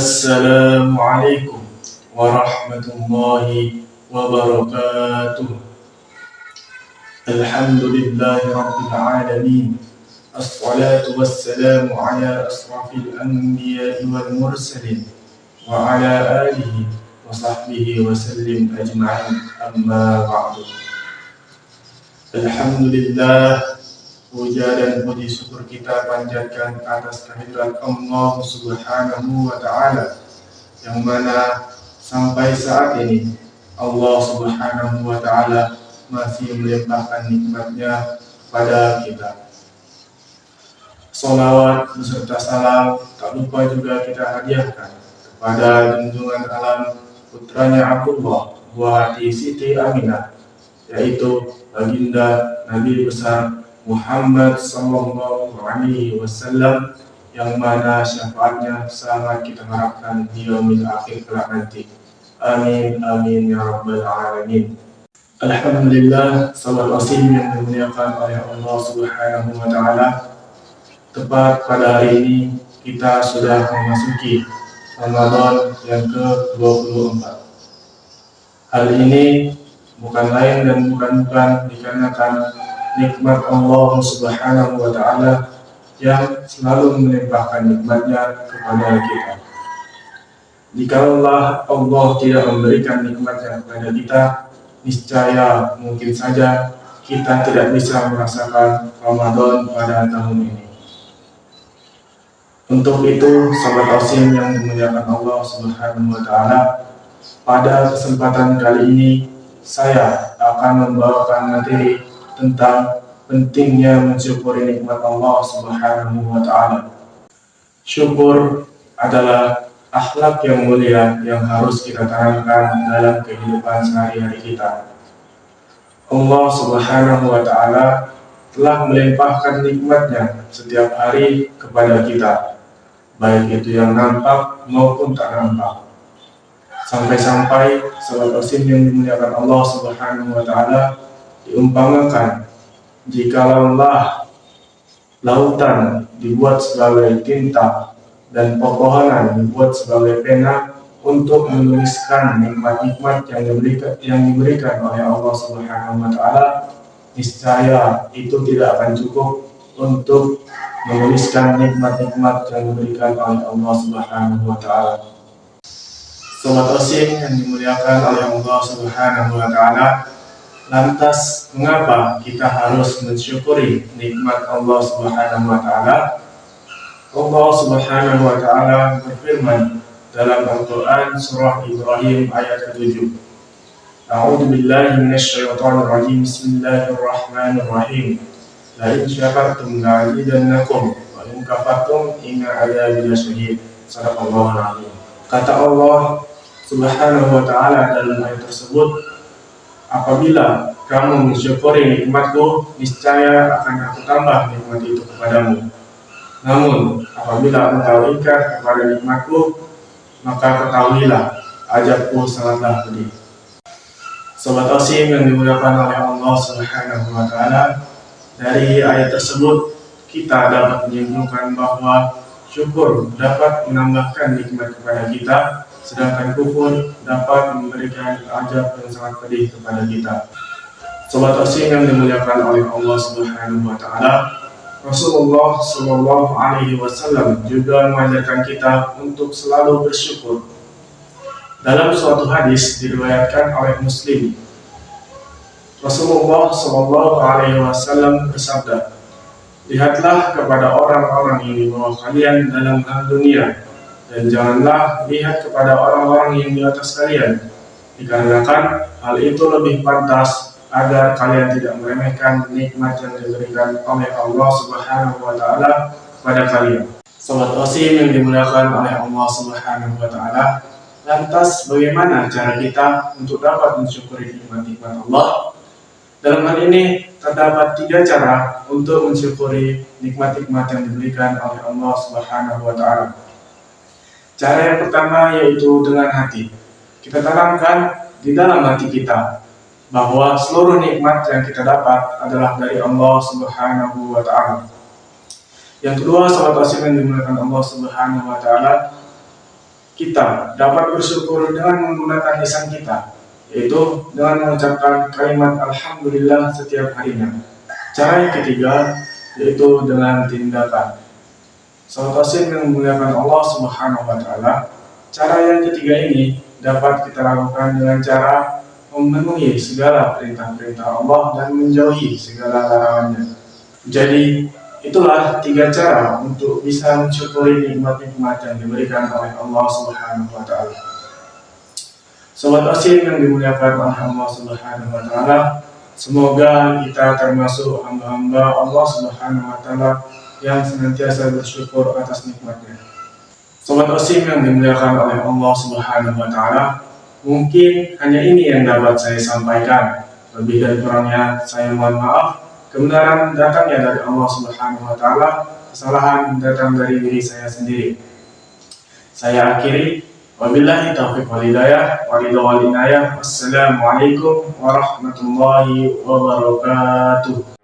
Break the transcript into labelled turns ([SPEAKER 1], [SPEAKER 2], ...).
[SPEAKER 1] Assalamualaikum warahmatullahi wabarakatuh. Alhamdulillahi rabbil alamin. Assalatu wassalamu ala asrafil anbiya'i wal mursalin wa ala alihi wa sahbihi wa sallim ajma'in, amma ba'du. Alhamdulillah, puja dan puji syukur kita panjatkan atas kehadirat Allah Subhanahu wa ta'ala, yang mana sampai saat ini Allah Subhanahu wa ta'ala masih melimpahkan nikmatnya pada kita. Salawat beserta salam tak lupa juga kita hadiahkan kepada junjungan alam putranya Abdullah, buah hati Siti Aminah, yaitu baginda Nabi besar Muhammad sallallahu alaihi wasallam, yang mana syafaatnya sangat kita harapkan di yaumil akhir kelak nanti. Amin amin ya rabbal alamin. Alhamdulillah, sahabat wasim yang dimuliakan oleh Allah Subhanahu wa ta'ala, tepat pada hari ini kita sudah memasuki Ramadan yang ke-24. Hal ini bukan lain dan bukan dikarenakan nikmat Allah Subhanahu wa ta'ala yang selalu melimpahkan nikmatnya kepada kita. Jikalau Allah tidak memberikan nikmatnya kepada kita, niscaya mungkin saja kita tidak bisa merasakan Ramadan pada tahun ini. Untuk itu, sahabat Qasim yang dimuliakan Allah Subhanahu wa ta'ala, pada kesempatan kali ini saya akan membawakan materi tentang pentingnya mensyukuri nikmat Allah Subhanahu wa ta'ala. Syukur adalah akhlak yang mulia yang harus kita tanamkan dalam kehidupan sehari-hari kita. Allah Subhanahu wa ta'ala telah melimpahkan nikmatnya setiap hari kepada kita, baik itu yang nampak maupun tak nampak. Sampai-sampai sahabat Qasim yang dimuliakan Allah Subhanahu wa ta'ala diumpamakan, jikalau lautan dibuat sebagai tinta dan pepohonan dibuat sebagai pena untuk menuliskan nikmat-nikmat yang diberikan oleh Allah Subhanahu wa ta'ala, niscaya itu tidak akan cukup untuk menuliskan nikmat-nikmat yang diberikan oleh Allah Subhanahu wa ta'ala. Sobat Qasim yang dimuliakan oleh Allah Subhanahu wa ta'ala, lantas mengapa kita harus mensyukuri nikmat Allah Subhanahu wa ta'ala? Allah Subhanahu wa ta'ala berfirman dalam Al-Quran surah Ibrahim ayat ke-7. A'udzu billahi minasyaitonir rajim. Bismillahirrahmanirrahim. La in syakartum la'azidannakum wa in kafartum inna 'adzabi lasyadid. Shadaqallahul 'azim. Kata Allah Subhanahu wa ta'ala dalam ayat tersebut, apabila kamu mensyukuri nikmatku, niscaya akan aku tambah nikmat itu kepadamu. Namun apabila engkau ingkar kepada nikmatku, maka ketahuilah azabku sangatlah pedih. Sobat Qasim yang dimuliakan oleh Allah Subhanahu wa ta'ala, dari ayat tersebut kita dapat menyimpulkan bahwa syukur dapat menambahkan nikmat kepada kita, sedangkan kufur dapat memberikan azab yang sangat pedih kepada kita. Sobat Qasim yang dimuliakan oleh Allah Subhanahu wa ta'ala, Rasulullah Shallallahu alaihi wasallam juga mengajarkan kita untuk selalu bersyukur. Dalam suatu hadis diriwayatkan oleh Muslim, Rasulullah Shallallahu alaihi wasallam bersabda, lihatlah kepada orang-orang yang di bawah kalian dalam hal dunia, dan janganlah lihat kepada orang-orang yang di atas kalian, dikarenakan hal itu lebih pantas agar kalian tidak meremehkan nikmat yang diberikan oleh Allah Subhanahu wa ta'ala kepada kalian. Sobat Qasim yang dimuliakan oleh Allah Subhanahu wa ta'ala, lantas bagaimana cara kita untuk dapat mensyukuri nikmat-nikmat Allah? Dalam hal ini terdapat 3 cara untuk mensyukuri nikmat-nikmat yang diberikan oleh Allah Subhanahu wa ta'ala. Cara yang pertama yaitu dengan hati. Kita tanamkan di dalam hati kita bahwa seluruh nikmat yang kita dapat adalah dari Allah Subhanahu wa ta'ala. Yang kedua, sahabat Qasim yang dimuliakan Allah Subhanahu wa ta'ala, kita dapat bersyukur dengan menggunakan lisan kita, yaitu dengan mengucapkan kalimat Alhamdulillah setiap harinya. Cara yang ketiga yaitu dengan tindakan. Sahabat Qasim yang memuliakan Allah Subhanahu wa Ta'ala, cara yang ketiga ini dapat kita lakukan dengan cara memenuhi segala perintah-perintah Allah dan menjauhi segala larangannya. Jadi, itulah 3 cara untuk bisa mensyukuri nikmat-nikmat yang diberikan oleh Allah Subhanahu wa Ta'ala. Sobat Qasim yang dimuliakan oleh Allah Subhanahu wa Ta'ala, semoga kita termasuk hamba-hamba Allah Subhanahu wa Ta'ala yang senantiasa bersyukur atas nikmatnya. Sobat Qasim yang dimuliakan oleh Allah Subhanahu wa Ta'ala, mungkin hanya ini yang dapat saya sampaikan. Lebih dan kurangnya saya mohon maaf. Kebenaran datangnya dari Allah Subhanahu wa Ta'ala, kesalahan datang dari diri saya sendiri. Saya akhiri, wabillahi taufiq wal hidayah, waridha wal inayah. Wassalamualaikum warahmatullahi wabarakatuh.